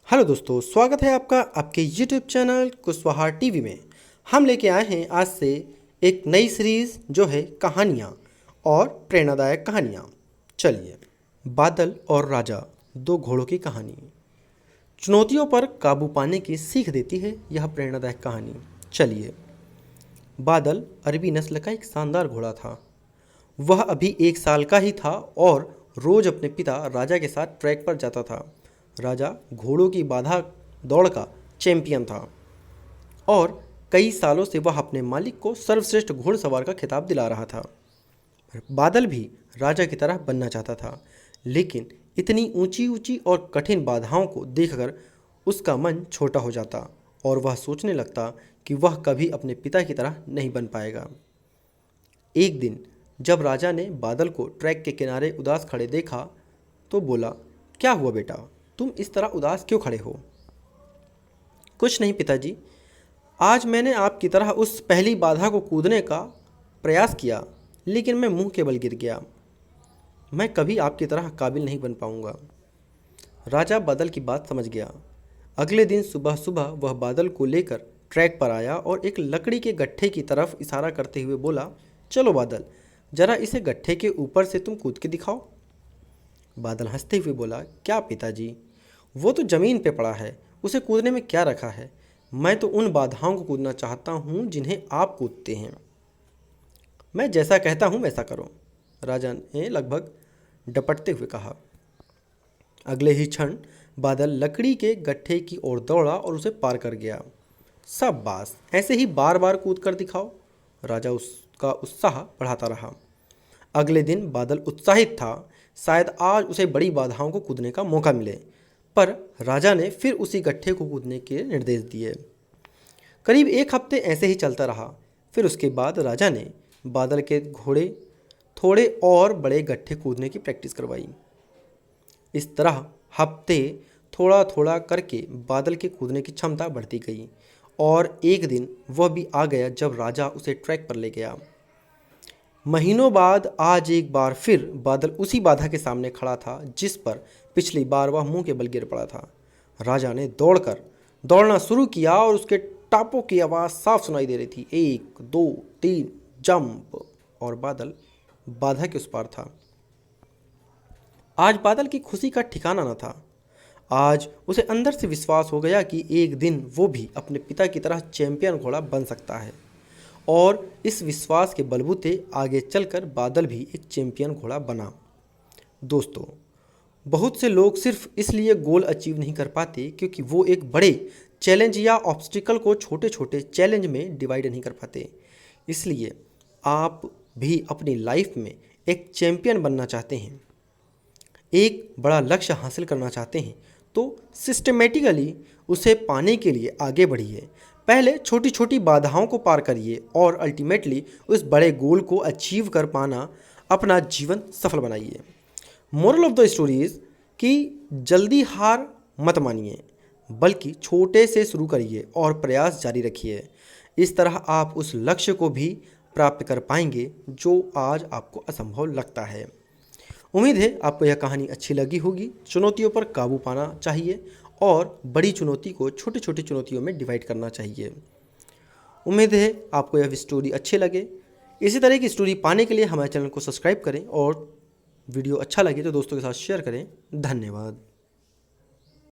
Hello दोस्तों, स्वागत है आपका आपके यूट्यूब चैनल कुशवाहा टीवी में। हम लेके आए हैं आज से एक नई सीरीज़ जो है कहानियाँ और प्रेरणादायक कहानियाँ। चलिए, बादल और राजा, दो घोड़ों की कहानी। चुनौतियों पर काबू पाने की सीख देती है यह प्रेरणादायक कहानी। चलिए, बादल अरबी नस्ल का एक शानदार घोड़ा था। वह अभी 1 साल का ही था और रोज अपने पिता राजा के साथ ट्रैक पर जाता था। राजा घोड़ों की बाधा दौड़ का चैंपियन था और कई सालों से वह अपने मालिक को सर्वश्रेष्ठ घुड़सवार का खिताब दिला रहा था। बादल भी राजा की तरह बनना चाहता था, लेकिन इतनी ऊंची ऊंची और कठिन बाधाओं को देखकर उसका मन छोटा हो जाता और वह सोचने लगता कि वह कभी अपने पिता की तरह नहीं बन पाएगा। एक दिन जब राजा ने बादल को ट्रैक के किनारे उदास खड़े देखा तो बोला, क्या हुआ बेटा, तुम इस तरह उदास क्यों खड़े हो? कुछ नहीं पिताजी, आज मैंने आपकी तरह उस पहली बाधा को कूदने का प्रयास किया, लेकिन मैं मुंह के बल गिर गया। मैं कभी आपकी तरह काबिल नहीं बन पाऊंगा। राजा बादल की बात समझ गया। अगले दिन सुबह सुबह वह बादल को लेकर ट्रैक पर आया और एक लकड़ी के गट्ठे की तरफ इशारा करते हुए बोला, चलो बादल, जरा इसे गट्ठे के ऊपर से तुम कूद के दिखाओ। बादल हंसते हुए बोला, क्या पिताजी, वो तो ज़मीन पे पड़ा है, उसे कूदने में क्या रखा है? मैं तो उन बाधाओं को कूदना चाहता हूँ जिन्हें आप कूदते हैं। मैं जैसा कहता हूँ वैसा करो, राजा ने लगभग डपटते हुए कहा। अगले ही क्षण बादल लकड़ी के गट्ठे की ओर दौड़ा और उसे पार कर गया। शाबाश, ऐसे ही बार बार कूद कर दिखाओ, राजा उसका उत्साह बढ़ाता रहा। अगले दिन बादल उत्साहित था, शायद आज उसे बड़ी बाधाओं को कूदने का मौका मिले, पर राजा ने फिर उसी गड्ढे को कूदने के निर्देश दिए। करीब 1 हफ्ते ऐसे ही चलता रहा। फिर उसके बाद राजा ने बादल के घोड़े थोड़े और बड़े गड्ढे कूदने की प्रैक्टिस करवाई। इस तरह हफ्ते थोड़ा थोड़ा करके बादल के कूदने की क्षमता बढ़ती गई और एक दिन वह भी आ गया जब राजा उसे ट्रैक पर ले गया। महीनों बाद आज एक बार फिर बादल उसी बाधा के सामने खड़ा था जिस पर पिछली बार वह मुंह के बल गिर पड़ा था। राजा ने दौड़ना शुरू किया और उसके टापों की आवाज़ साफ सुनाई दे रही थी। 1 2 3 जंप, और बादल बाधा के उस पार था। आज बादल की खुशी का ठिकाना न था। आज उसे अंदर से विश्वास हो गया कि एक दिन वो भी अपने पिता की तरह चैंपियन घोड़ा बन सकता है, और इस विश्वास के बलबूते आगे चलकर बादल भी एक चैंपियन घोड़ा बना। दोस्तों, बहुत से लोग सिर्फ इसलिए गोल अचीव नहीं कर पाते क्योंकि वो एक बड़े चैलेंज या ऑब्स्टिकल को छोटे छोटे चैलेंज में डिवाइड नहीं कर पाते। इसलिए आप भी अपनी लाइफ में एक चैंपियन बनना चाहते हैं, एक बड़ा लक्ष्य हासिल करना चाहते हैं, तो सिस्टमेटिकली उसे पाने के लिए आगे बढ़िए। पहले छोटी छोटी बाधाओं को पार करिए और अल्टीमेटली उस बड़े गोल को अचीव कर पाना अपना जीवन सफल बनाइए। Moral of the story is कि जल्दी हार मत मानिए, बल्कि छोटे से शुरू करिए और प्रयास जारी रखिए। इस तरह आप उस लक्ष्य को भी प्राप्त कर पाएंगे जो आज आपको असंभव लगता है। उम्मीद है आपको यह कहानी अच्छी लगी होगी। चुनौतियों पर काबू पाना चाहिए और बड़ी चुनौती को छोटी छोटी चुनौतियों में डिवाइड करना चाहिए। उम्मीद है आपको यह स्टोरी अच्छी लगे। इसी तरह की स्टोरी पाने के लिए हमारे चैनल को सब्सक्राइब करें और वीडियो अच्छा लगे तो दोस्तों के साथ शेयर करें। धन्यवाद।